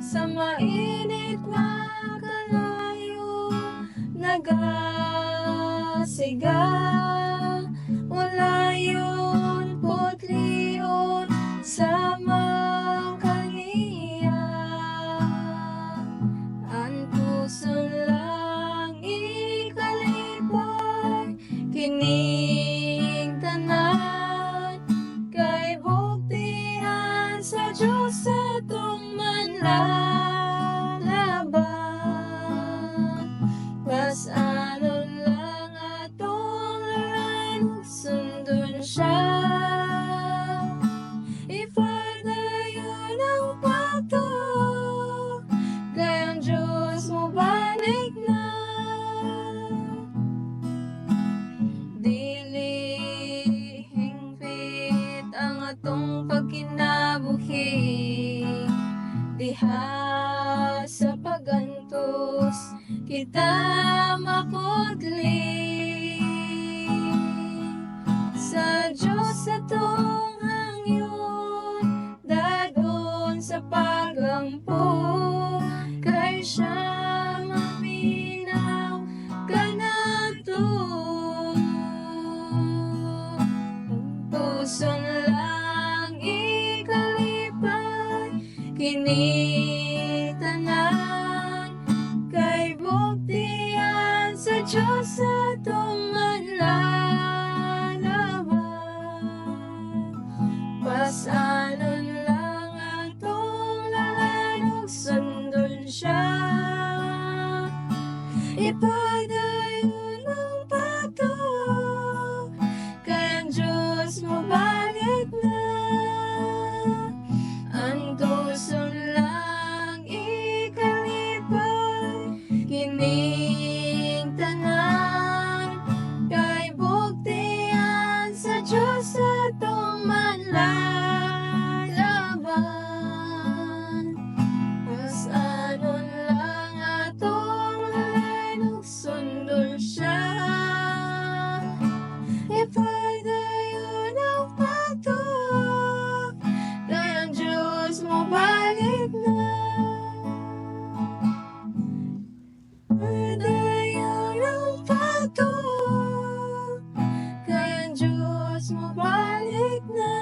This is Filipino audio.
sa mainit na kalayo nagasiga. Wala yun putliyon sa makaliya. Ang puso lang ikalipay kining tanan kay buktihan sa Diyos sa itong manlalaban. Mas ano lang atong lain sundon siya. Ipadayon ang pato kay ang Diyos mo balik na. Dili hingpit ang atong pagkinabuhi, diha sa pagantos kita mapudli. Sa Diyos atong hangyon dagon sa pagampo kay siya maminaw kanato. Puso lang ikalipay kini tanan kay buktihan sa Diyos sa itong manlalaban. Pasanon lang atong lalan ug sundon siya. Ipadayon ang pato kay ang Diyos mo balik na. Ang tuson lang ikalipay kining tanan kay buktihan sa Diyos sa itong manlalaban. Pasanon lang atong lain ug sundon siya. Ipadayon ang pato kay ang Diyos mo balik na. Ipadayon ang pato kay ang Diyos mo balik na.